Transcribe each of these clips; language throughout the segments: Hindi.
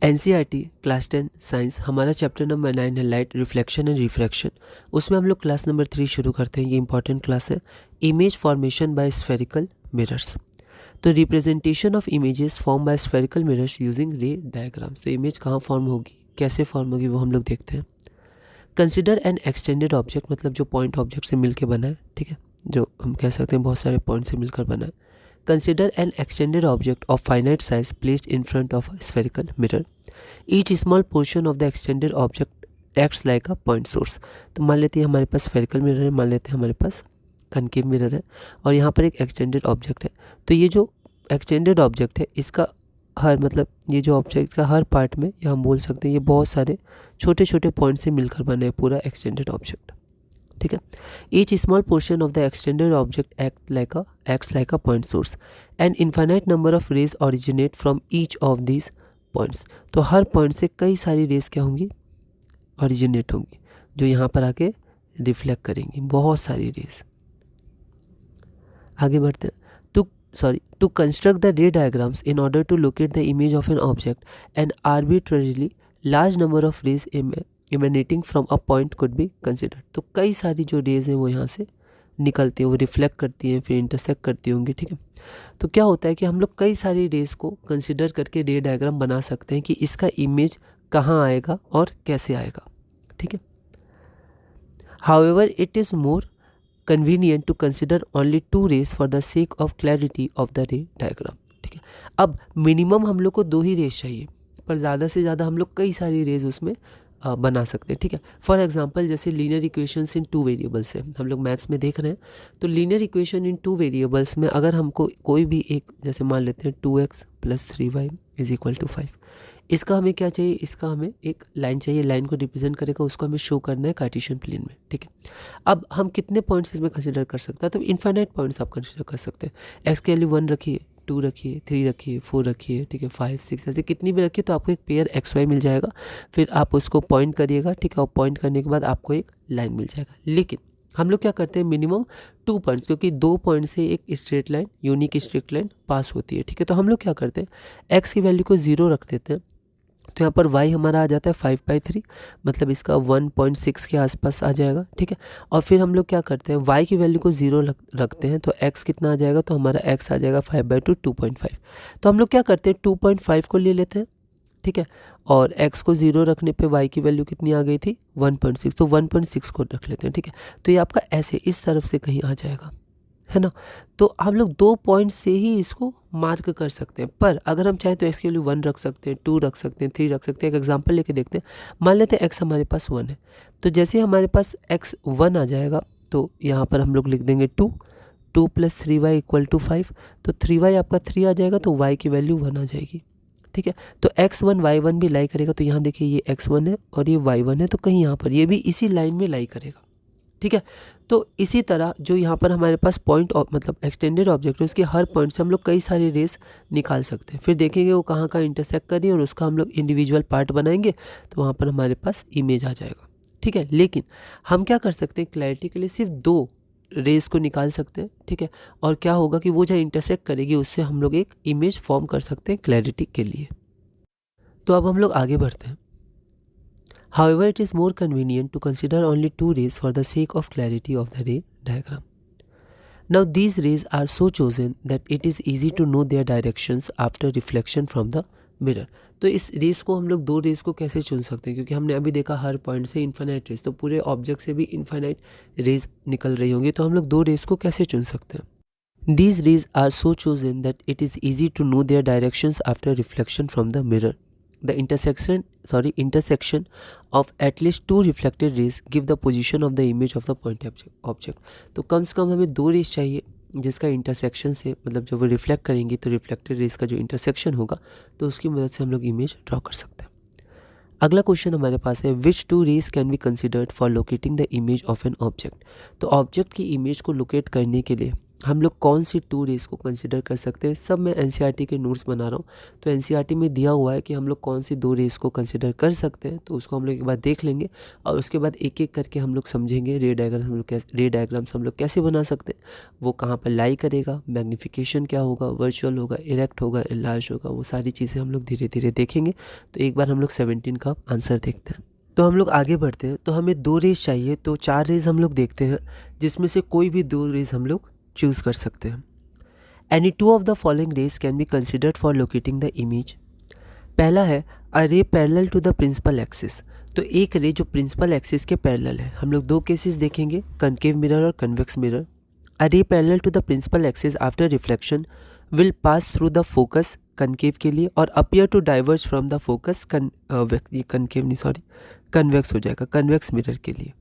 एनसीईआरटी क्लास 10 साइंस हमारा चैप्टर नंबर 9 है लाइट रिफ्लेक्शन एंड रिफ्रैक्शन। उसमें हम लोग क्लास नंबर 3 शुरू करते हैं। ये इंपॉर्टेंट क्लास है, image formation by spherical mirrors. तो representation of images form by spherical mirrors using ray diagrams. तो इमेज कहाँ फॉर्म होगी, कैसे फॉर्म होगी, वो हम लोग देखते हैं। कंसिडर एन एक्सटेंडेड ऑब्जेक्ट, मतलब जो पॉइंट ऑब्जेक्ट से मिलकर बना है, ठीक है, जो हम कह सकते हैं बहुत सारे पॉइंट से मिलकर बना है। Consider an extended object of finite size placed in front of a spherical mirror. Each small portion of the extended object acts like a point source. तो मान लेते हैं हमारे पास spherical mirror है, मान लेते हैं हमारे पास concave mirror है, और यहाँ पर एक extended object है। तो ये जो extended object है, इसका हर मतलब ये जो ऑब्जेक्ट का हर पार्ट में, या हम बोल सकते हैं ये बहुत सारे छोटे छोटे पॉइंट से मिलकर बने हैं पूरा एक्सटेंडेड ऑब्जेक्ट, ठीक है। Each small portion of the extended object acts like a point source and infinite number of rays originate from each of these points. तो हर पॉइंट से कई सारी रेज क्या होंगी, ओरिजिनेट होंगी, जो यहाँ पर आके रिफ्लेक्ट करेंगी, बहुत सारी रेज। आगे बढ़ते हैं। To construct the ray diagrams in order to locate the image of an object and arbitrarily large number of rays emanating from a point could be considered. तो कई सारी जो रेज हैं वो यहाँ से निकलती हैं, वो रिफ्लेक्ट करती हैं, फिर इंटरसेक्ट करती होंगी, ठीक है। तो क्या होता है कि हम लोग कई सारी रेज को कंसिडर करके रे डायग्राम बना सकते हैं कि इसका इमेज कहाँ आएगा और कैसे आएगा, ठीक है। However it is more convenient to consider only 2 rays for the sake of clarity of the ray diagram, ठीक है। अब मिनिमम हम लोग को 2 ही रेज चाहिए, पर ज़्यादा से ज़्यादा हम लोग कई सारी रेज उसमें बना सकते हैं, ठीक है। फॉर एग्जांपल जैसे लीनियर इक्वेशंस इन 2 वेरिएबल्स है, हम लोग मैथ्स में देख रहे हैं। तो लीनियर इक्वेशन इन 2 वेरिएबल्स में अगर हमको कोई भी एक, जैसे मान लेते हैं 2x + 3y = 5, इसका हमें क्या चाहिए, इसका हमें एक लाइन चाहिए, लाइन को रिप्रेजेंट करेगा, उसको हमें शो करना है कार्टेशियन प्लेन में, ठीक है। अब हम कितने पॉइंट्स इसमें कंसिडर कर सकते हैं, तो इनफाइनाइट पॉइंट्स आप कंसिडर कर सकते हैं। एक्स के वैल्यू 1 रखिए, 2 रखिए, 3 रखिए, 4 रखिए, ठीक है, 5, 6, ऐसे कितनी भी रखिए, तो आपको एक पेयर XY मिल जाएगा। फिर आप उसको पॉइंट करिएगा, ठीक है, और पॉइंट करने के बाद आपको एक लाइन मिल जाएगा। लेकिन हम लोग क्या करते हैं, मिनिमम 2 पॉइंट्स, क्योंकि 2 पॉइंट से एक straight line, unique straight line pass होती है, ठीक है। तो हम लोग क्या करते हैं, एक्स की वैल्यू को 0 रख देते हैं, तो यहाँ पर y हमारा आ जाता है 5/3, मतलब इसका 1.6 के आसपास आ जाएगा, ठीक है। और फिर हम लोग क्या करते हैं, y की वैल्यू को 0 रखते हैं, तो x कितना आ जाएगा, तो हमारा x आ जाएगा 5/2 2.5। तो हम लोग क्या करते हैं, 2.5 को ले लेते हैं, ठीक है, और x को 0 रखने पे y की वैल्यू कितनी आ गई थी, 1.6, तो 1.6 को रख लेते हैं, ठीक है। तो ये आपका ऐसे इस तरफ से कहीं आ जाएगा, है ना। तो हम लोग 2 पॉइंट से ही इसको मार्क कर सकते हैं, पर अगर हम चाहें तो x की वैल्यू 1 रख सकते हैं, 2 रख सकते हैं, 3 रख सकते हैं। एक एग्जांपल लेके देखते हैं। मान लेते हैं x हमारे पास 1 है, तो जैसे हमारे पास x 1 आ जाएगा, तो यहाँ पर हम लोग लिख देंगे 2 + 3y = 5, तो 3y आपका 3 आ जाएगा, तो y की वैल्यू 1 आ जाएगी, ठीक है। तो x1 y1 भी लाई करेगा, तो यहाँ देखिए ये x1 है और ये y1 है, तो कहीं यहाँ पर ये भी इसी लाइन में लाई करेगा, ठीक है। तो इसी तरह जो यहाँ पर हमारे पास पॉइंट मतलब एक्सटेंडेड ऑब्जेक्ट है, उसके हर पॉइंट से हम लोग कई सारी रेस निकाल सकते हैं। फिर देखेंगे वो कहाँ कहाँ इंटरसेक्ट कर रही है, और उसका हम लोग इंडिविजुअल पार्ट बनाएंगे, तो वहाँ पर हमारे पास इमेज आ जाएगा, ठीक है। लेकिन हम क्या कर सकते हैं, क्लैरिटी के लिए सिर्फ 2 रेस को निकाल सकते हैं, ठीक है। और क्या होगा कि वो जहाँ इंटरसेक्ट करेगी उससे हम लोग एक इमेज फॉर्म कर सकते हैं क्लैरिटी के लिए। तो अब हम लोग आगे बढ़ते हैं। However, it is more convenient to consider only 2 rays for the sake of clarity of the ray diagram. Now, these rays are so chosen that it is easy to know their directions after reflection from the mirror. तो इस रेस को हम लोग 2 रेस को कैसे चुन सकते हैं, क्योंकि हमने अभी देखा हर पॉइंट से इन्फाइनाइट रेस, तो पूरे ऑब्जेक्ट से भी इन्फाइनाइट रेस निकल रही होंगी, तो हम लोग 2 रेस को कैसे चुन सकते हैं। These rays are so chosen that it is easy to know their directions after reflection from the mirror. The intersection of at least 2 reflected rays give the position of the image of the point object. तो कम से कम हमें 2 रेस चाहिए जिसका इंटरसेक्शन से, मतलब जब वो रिफ्लेक्ट करेंगी तो रिफ्लेक्टेड रेस का जो इंटरसेक्शन होगा, तो उसकी मदद से हम लोग इमेज ड्रॉ कर सकते हैं। अगला क्वेश्चन हमारे पास है, which 2 rays can be considered for locating the image of an object. तो ऑब्जेक्ट की इमेज को लोकेट करने के लिए हम लोग कौन सी 2 रेज को कंसिडर कर सकते हैं, सब मैं एनसीईआरटी के नोट्स बना रहा हूँ। तो एनसीईआरटी में दिया हुआ है कि हम लोग कौन सी 2 रेज को कंसिडर कर सकते हैं, तो उसको हम लोग एक बार देख लेंगे और उसके बाद एक एक करके हम लोग समझेंगे रे डायग्राम्स हम लोग कैसे बना सकते हैं, वो कहाँ पर लाई करेगा, मैग्नीफिकेशन क्या होगा, वर्चुअल होगा, इरेक्ट होगा, इनलार्ज होगा, वो सारी चीज़ें हम लोग धीरे धीरे देखेंगे। तो एक बार हम लोग 17 का आंसर देखते हैं। तो हम लोग आगे बढ़ते हैं। तो हमें 2 रेज चाहिए, तो 4 रेज हम लोग देखते हैं, जिसमें से कोई भी 2 रेज हम लोग चूज़ कर सकते हैं। Any 2 of the following rays can be considered for locating the image. पहला है a ray parallel to the principal axis. तो एक रे जो प्रिंसिपल एक्सिस के पैरेलल है। हम लोग 2 केसेस देखेंगे, कनकेव मिरर और convex mirror. A ray parallel to the principal axis after reflection will pass through the focus concave के लिए और appear to diverge from the focus convex हो जाएगा कन्वेक्स मिरर के लिए।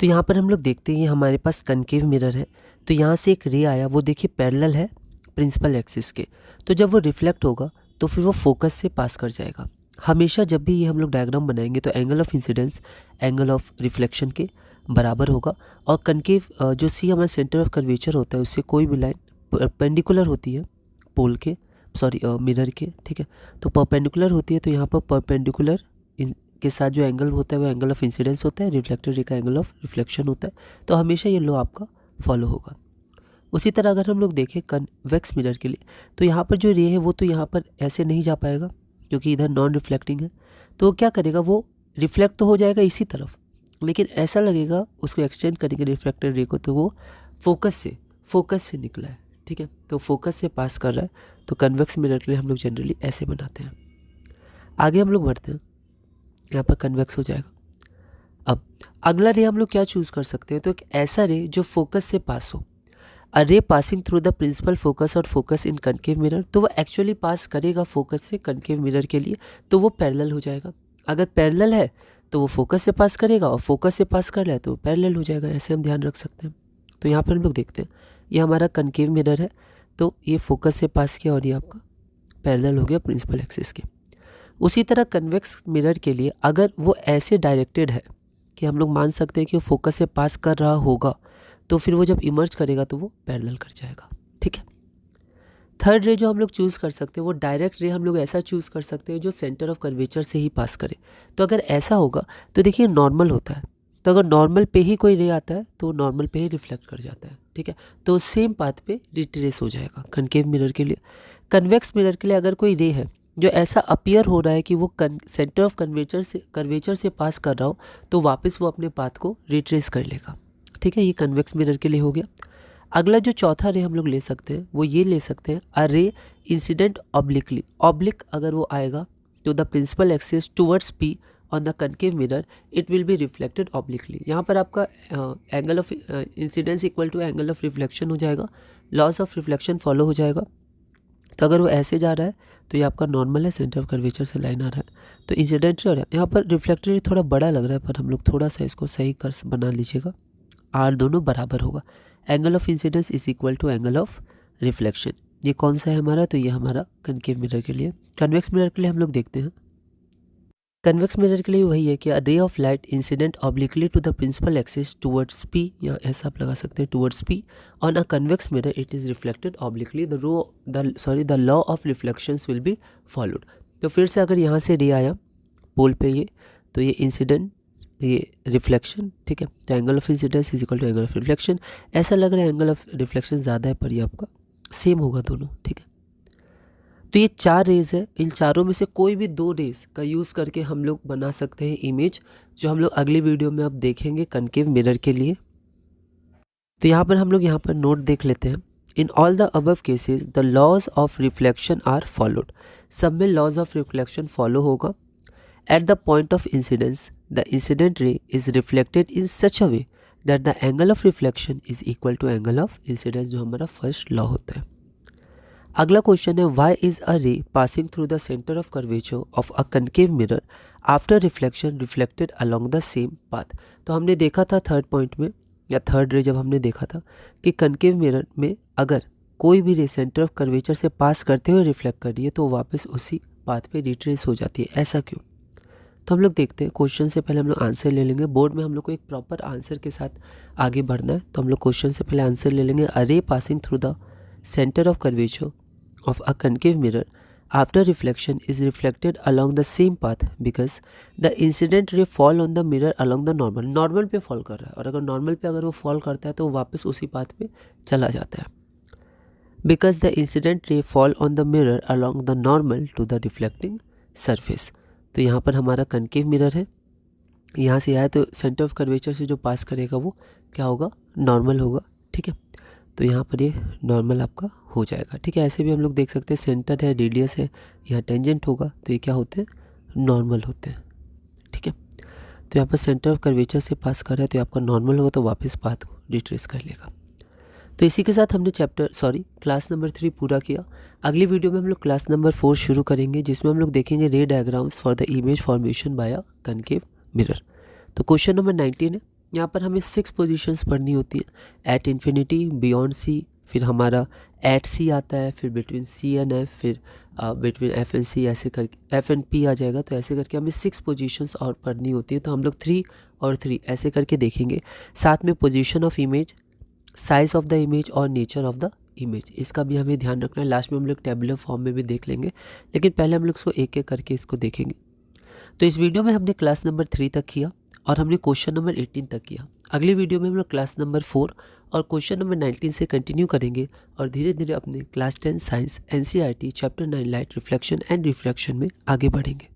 तो यहाँ पर हम लोग देखते हैं ये हमारे पास कनकेव मिरर है। तो यहाँ से एक रे आया, वो देखिए पैरेलल है प्रिंसिपल एक्सिस के। तो जब वो रिफ्लेक्ट होगा तो फिर वो फोकस से पास कर जाएगा। हमेशा जब भी ये हम लोग डायग्राम बनाएंगे तो angle of incidence angle of reflection के बराबर होगा। और कनकेव जो सी हमारा सेंटर ऑफ कर्वेचर होता है, उससे कोई भी लाइन परपेंडिकुलर होती है पोल के मिरर के, ठीक है। तो परपेंडिकुलर होती है, तो यहाँ पर परपेंडिकुलर के साथ जो एंगल होता है वो एंगल ऑफ इंसिडेंस होता है, रिफ्लेक्टेड रे का एंगल ऑफ रिफ्लेक्शन होता है। तो हमेशा ये लो आपका फॉलो होगा। उसी तरह अगर हम लोग देखें कन्वेक्स मिरर के लिए, तो यहाँ पर जो रे है वो तो यहाँ पर ऐसे नहीं जा पाएगा क्योंकि इधर नॉन रिफ्लेक्टिंग है। तो वो क्या करेगा, वो रिफ्लेक्ट तो हो जाएगा इसी तरफ, लेकिन ऐसा लगेगा उसको एक्सटेंड करेंगे रिफ्लेक्टेड रे को तो वो फोकस से निकला है, ठीक है। तो फोकस से पास कर रहा है। तो कन्वेक्स मिरर के लिए हम लोग जनरली ऐसे बनाते हैं। आगे हम लोग बढ़ते हैं, यहाँ पर कन्वेक्स हो जाएगा। अब अगला रे हम लोग क्या चूज़ कर सकते हैं, तो एक ऐसा रे जो फोकस से पास हो। A ray passing through the principal focus और फोकस इन कनकेव मिरर, तो वो एक्चुअली पास करेगा फोकस से कनकेव मिरर के लिए, तो वो पैरेलल हो जाएगा। अगर पैरेलल है तो वो फोकस से पास करेगा और फोकस से पास कर रहा है तो पैरेलल हो जाएगा। ऐसे हम ध्यान रख सकते हैं। तो यहाँ पर हम लोग देखते हैं, ये हमारा कनकेव मिरर है, तो ये फोकस से पास किया और ये आपका पैरेलल हो गया प्रिंसिपल एक्सिस के। उसी तरह कन्वेक्स मिरर के लिए अगर वो ऐसे डायरेक्टेड है कि हम लोग मान सकते हैं कि वो फोकस से पास कर रहा होगा, तो फिर वो जब इमर्ज करेगा तो वो पैरेलल कर जाएगा, ठीक है। थर्ड रे जो हम लोग चूज़ कर सकते हैं वो डायरेक्ट रे हम लोग ऐसा चूज़ कर सकते हैं जो सेंटर ऑफ कर्वेचर से ही पास करे। तो अगर ऐसा होगा तो देखिए नॉर्मल होता है, तो अगर नॉर्मल पे ही कोई रे आता है तो नॉर्मल पे ही रिफ्लेक्ट कर जाता है, ठीक है। तो सेम पाथ पे रिट्रेस हो जाएगा कनकेव मिरर के लिए। कन्वेक्स मिरर के लिए अगर कोई रे है जो ऐसा अपीयर हो रहा है कि वो सेंटर ऑफ कर्वेचर से पास कर रहा हो, तो वापस वो अपने पाथ को रिट्रेस कर लेगा, ठीक है। ये कन्वेक्स मिरर के लिए हो गया। अगला जो चौथा रे हम लोग ले सकते हैं वो ये ले सकते हैं अ रे इंसिडेंट ऑब्लिकली। ऑब्लिक अगर वो आएगा तो the principal axis towards P on the concave mirror it will be reflected obliquely. यहाँ पर आपका angle of incidence equal to angle of reflection हो जाएगा, लॉस ऑफ रिफ्लेक्शन फॉलो हो जाएगा। तो अगर वो ऐसे जा रहा है तो ये आपका नॉर्मल है, सेंटर ऑफ कर्वेचर से लाइन आ रहा है, तो इंसिडेंट रे हो रहा है। यहाँ पर रिफ्लेक्टेड रे थोड़ा बड़ा लग रहा है, पर हम लोग थोड़ा सा इसको सही कर बना लीजिएगा। आर दोनों बराबर होगा। Angle of incidence is equal to angle of reflection. ये कौन सा है हमारा, तो ये हमारा कनकेव मिरर के लिए। कन्वेक्स मिरर के लिए हम लोग देखते हैं, कन्वेक्स मिरर के लिए वही है कि a ray of light incident obliquely to the principal axis towards P, या ऐसा आप लगा सकते हैं towards P on a convex mirror it is reflected obliquely the law of reflections will be followed. तो फिर से अगर यहाँ से रे आया पोल पे ये, तो ये इंसिडेंट ये रिफ्लेक्शन, ठीक है। तो angle of incidence is equal to angle of reflection. ऐसा लग रहा है एंगल ऑफ रिफ्लेक्शन ज़्यादा है, पर ये आपका सेम होगा दोनों, ठीक है। तो ये 4 रेज है, इन चारों में से कोई भी 2 रेज का यूज़ करके हम लोग बना सकते हैं इमेज, जो हम लोग अगली वीडियो में अब देखेंगे कनकेव मिरर के लिए। तो यहाँ पर हम लोग यहाँ पर नोट देख लेते हैं। In all the above cases the laws of reflection are followed. सब में लॉज ऑफ रिफ्लेक्शन फॉलो होगा। At the point of incidence the incident ray is reflected in such a way that the angle of reflection is equal to angle of incidence, जो हमारा फर्स्ट लॉ होता है। अगला क्वेश्चन है why is a ray passing through the centre of curvature of a concave mirror after reflection reflected along the same path. तो हमने देखा था थर्ड पॉइंट में, या थर्ड रे जब हमने देखा था कि कनकेव मिरर में अगर कोई भी रे सेंटर ऑफ कर्वेचर से पास करते हुए रिफ्लेक्ट कर रही है तो वापस उसी पाथ पे रिट्रेस हो जाती है। ऐसा क्यों? तो हम लोग देखते हैं, क्वेश्चन से पहले हम लोग आंसर ले लेंगे। बोर्ड में हम लोग को एक प्रॉपर आंसर के साथ आगे बढ़ना है, तो हम लोग क्वेश्चन से पहले आंसर ले लेंगे। A ray passing through the centre of curvature of a concave mirror after reflection is reflected along the same path because the incident ray fall on the mirror along the normal. Normal पे फॉल कर रहा है, और अगर नॉर्मल पे अगर वो फॉल करता है तो वो वापस उसी पाथ पे चला जाता है। Because the incident ray fall on the mirror along the normal to the reflecting surface. तो यहाँ पर हमारा कनकेव मिरर है, यहाँ से आया तो सेंटर ऑफ कर्वेचर से जो पास करेगा वो क्या होगा, नॉर्मल होगा। ठीक है, तो यहाँ पर ये नॉर्मल आपका हो जाएगा। ठीक है, ऐसे भी हम लोग देख सकते हैं, सेंटर है, रेडियस है, यहाँ टेंजेंट होगा, तो ये क्या होते हैं, नॉर्मल होते हैं। ठीक है, तो यहाँ पर सेंटर ऑफ कर्वेचर से पास कर रहा है तो आपका नॉर्मल होगा, तो वापस पाथ को रिट्रेस कर लेगा। तो इसी के साथ हमने क्लास नंबर 3 पूरा किया। अगली वीडियो में हम लोग क्लास नंबर 4 शुरू करेंगे, जिसमें हम लोग देखेंगे रे diagrams for the image formation bye a concave mirror. तो क्वेश्चन नंबर 19 है, यहाँ पर हमें 6 पोजीशंस पढ़नी होती है। एट इन्फिनिटी, बियॉन्ड सी, फिर हमारा एट सी आता है, फिर बिटवीन सी एंड एफ, फिर बिटवीन एफ एंड सी, ऐसे करके एफ एंड पी आ जाएगा। तो ऐसे करके हमें 6 पोजीशंस और पढ़नी होती है। तो हम लोग 3 और 3 ऐसे करके देखेंगे। साथ में position of image, size of the image और नेचर ऑफ द इमेज, इसका भी हमें ध्यान रखना है। लास्ट में हम लोग टेबुलर फॉर्म में भी देख लेंगे, लेकिन पहले हम लोग इसको एक एक करके इसको देखेंगे। तो इस वीडियो में हमने क्लास नंबर 3 तक किया और हमने क्वेश्चन नंबर 18 तक किया। अगली वीडियो में हम लोग क्लास नंबर 4 और क्वेश्चन नंबर 19 से कंटिन्यू करेंगे और धीरे धीरे अपने class 10 science NCERT chapter 9 light reflection and refraction में आगे बढ़ेंगे।